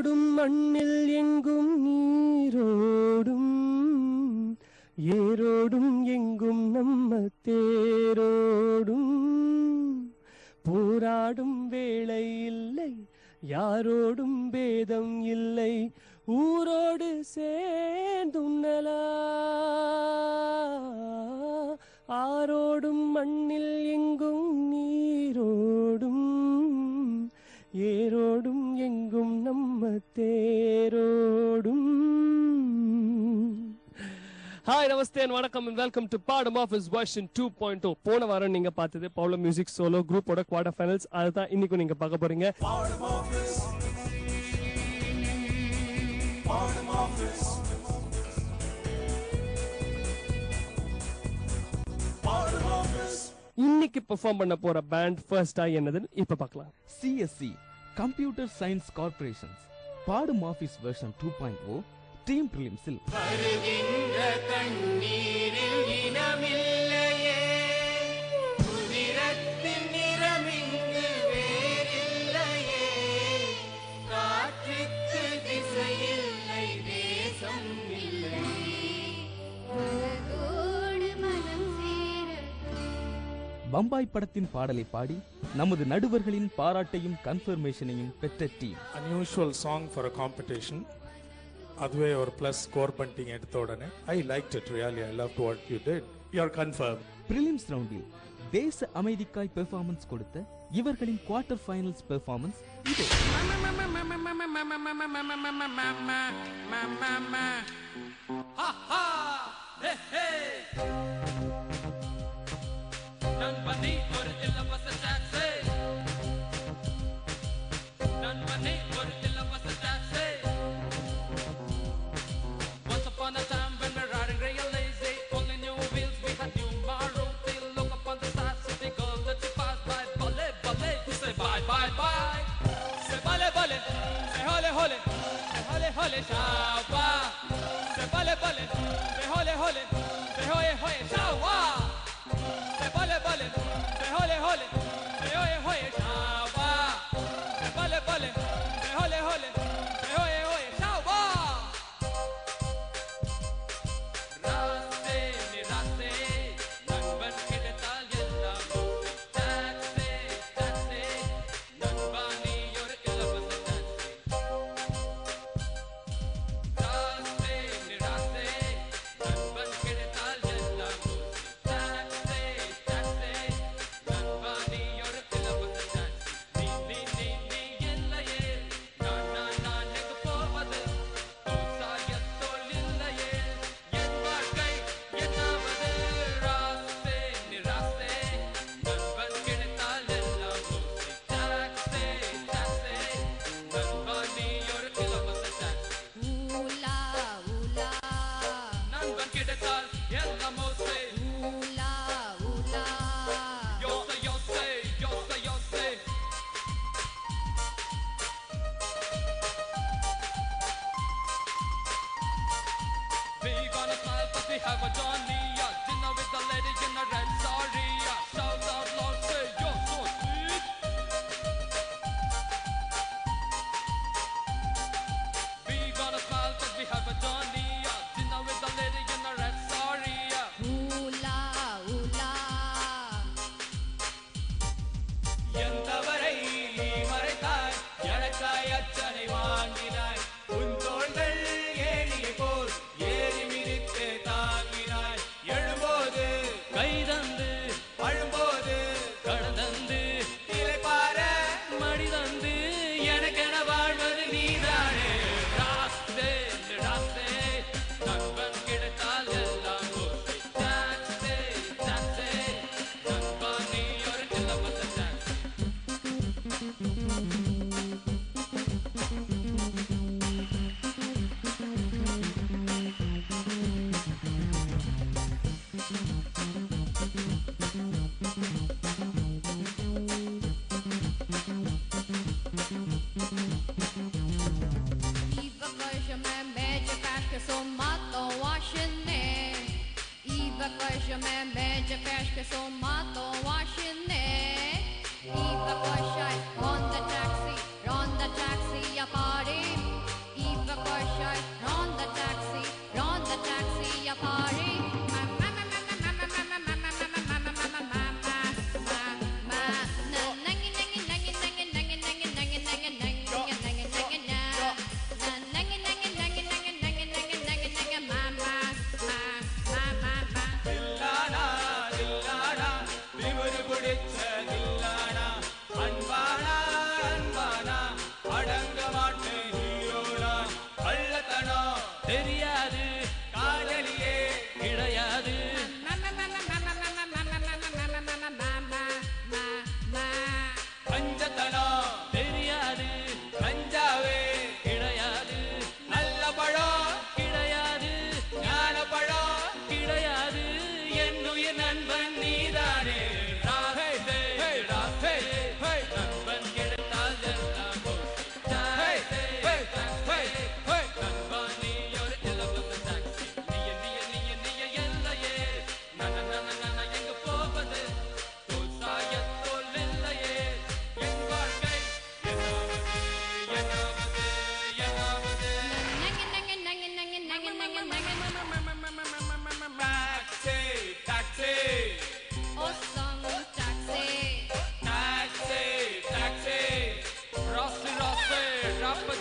யாரோடும் மண்ணில் எங்கும் நீரோடும் ஏரோடும் எங்கும் நம்ம தேரோடும் போராடும் வேளை இல்லை யாரோடும் பேதம் இல்லை ஊரோடு சேர்ந்துண்ணலா ஆரோடும் மண்ணில் எங்கும் நீரோடும் ஏரோடும் எங்கும் நம்ம தேரோடும். ஹாய் நமஸ்தே வணக்கம் அண்ட் வெல்கம் டு பாடம் ஆஃபீஸ் வெர்ஷன் 2.0. போன வாரம் நீங்க பார்த்தது பவுலோ மியூசிக் சோலோ குரூப்போட குவார்டர் ஃபைனல்ஸ். அதுதான் இன்னைக்கு நீங்க பார்க்க போறீங்க. இன்னைக்கு பெர்ஃபார்ம் பண்ண போற பேண்ட் ஃபர்ஸ்டா என்னதுன்னு இப்ப பார்க்கலாம். CSC கம்ப்யூட்டர் சயின்ஸ் கார்ப்பரேஷன்ஸ் பாடும் ஆபீஸ் வெர்ஷன் 2.0 டீம் பிரிலிம்ஸில் வருகின்ற கண்ணீரில் இனமில்லையே உதிரத்தின் நிறமிங்கு வேறில்லையே காற்றுக்கு திசையில்லை தேசம் இல்லை பம்பாய் படத்தின் பாடலை பாடி நமது நடுவர்களின் பாராட்டையும் கன்ஃபர்மேஷனையும் பெற்ற team. Unusual song for a competition. அதுவே ஒரு பிளஸ் ஸ்கோர் பண்ணிட்டீங்க எடுத்த உடனே. I liked it really. I loved what you did. You're confirmed. Prelims ரவுண்டில் தேச அமைதிக்காய் பெர்ஃபார்மன்ஸ் கொடுத்த இவர்களின் குவார்டர் ஃபைனல்ஸ் பெர்ஃபார்மன்ஸ் இது. நண்பனே ஒரு இலவச டாக்ஸி நண்பனே ஒரு இலவச taxi Once upon a time when we're riding real lazy only new wheels we had new Maruti look up on the side city girl that you pass by bale bale you say bye bye bye say bale bale say hole hole say hole hole shawa say bale bale say hole hole say hoye hoye shawa bale bale say hole hole say hoye hoye shawa say bale bale say hole hole say hoye hoye shawa raste ni raste nanban kidatal yellam taxi taxi nanbani yor ilavasa taxi raste ni raste nanban kidatal yellam have a Johnny, dinner with the lady in a red sari. Shout out loud, say you're so sweet. We gonna smile 'cause we have a Johnny, dinner with the lady in a red sari. Oola, oola. Yentavarai maretai, yanakai achanai vaanginai. Un tolgal ஏணியை போல் ஏறி மிதித்து தாங்கினாய். எழும்போது கைதந்து அழும்போது கடந்தந்து இலைப்பார மடிதந்து எனக்கென வாழ்வது நீதானே. ராஸ்தே ராஸ்தே நண்பன் கிடைத்தால் எல்லாம் ஓசை. டாக்ஸே டாக்ஸே நண்பா நீ ஒரு இலவச taxi. On the taxi, a party.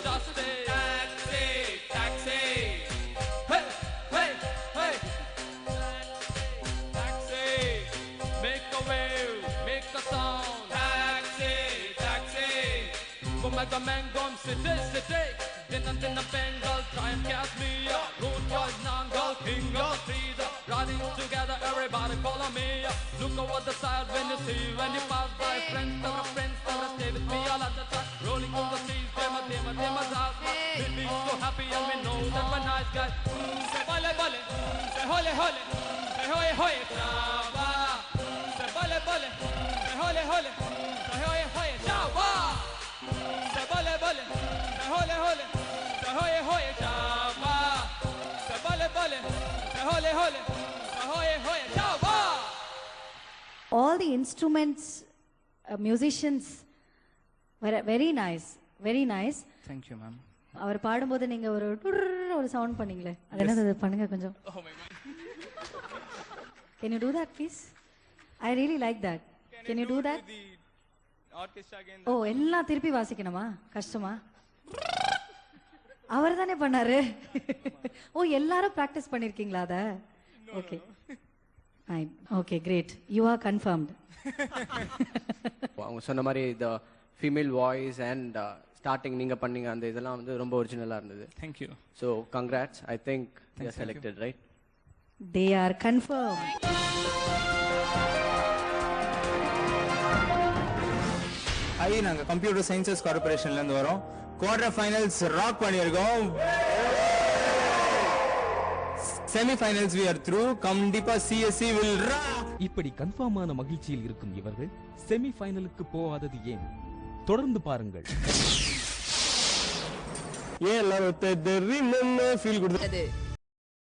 just say taxi, taxi. Hey, hey, hey. Taxi, make a wave, make a sound. Taxi, taxi. Go make a man go city, city. Dinner Bengal, try and catch me up. Road boys, Nangal, king of the trees. Riding together, everybody follow me up. Look over the side when you see, when you pass by. Friends, stay with me all at the time. Rolling through the seas, dema, zasma. We be so happy and we know that we're nice guys. Say bale, bale, say hole, hole. Say hoye, hoye, chava. Say bale, bale, say hole, hole. Say hoye, hoye, chava. Say bale, bale, say hole, hole. Say hoye, hoye, chava. Say bale, bale, say hole, hole. Say hoye, hoye, chava. All the instruments, musicians were very nice, very nice. Thank you, ma'am. அவர் பாடும்போது நீங்க ஒரு sound பண்ணீங்களே, அது என்னது பண்ணுங்க கொஞ்சம். Can you do that please? I really like that. Can you do that? ஓ, எல்லாம் திருப்பி வாசிக்கணுமா? கஷ்டமா? அவர் தானே பண்ணாரு. ஓ, எல்லாரும் பிராக்டிஸ் பண்ணிருக்கீங்களா அத? Okay. Okay, great. You are confirmed. அவங்க சொன்ன மாதிரி the female voice and starting நீங்க பண்ணீங்க அந்த இதெல்லாம் வந்து ரொம்ப ஒரிஜினலா இருந்தது. Thank you. So congrats. I think they are selected, right? They are confirmed. ஐ நாங்க கம்ப்யூட்டர் சயின்சஸ் கார்ப்பரேஷன்ல இருந்து வரோம். குவார்டர் ஃபைனல்ஸ் ராக் பண்ணியிருக்கோம். Semi finals we are through. கண்டிப்பா CSE will rock. இப்படி கன்ஃபார்மான மகிழ்ச்சியில் இருக்கும் இவர்கள் செமி ஃபைனலுக்கு போகாதது ஏன்? தொடர்ந்து பாருங்கள். ஏன் எல்லாரும் ஃபீல் கொடுத்தது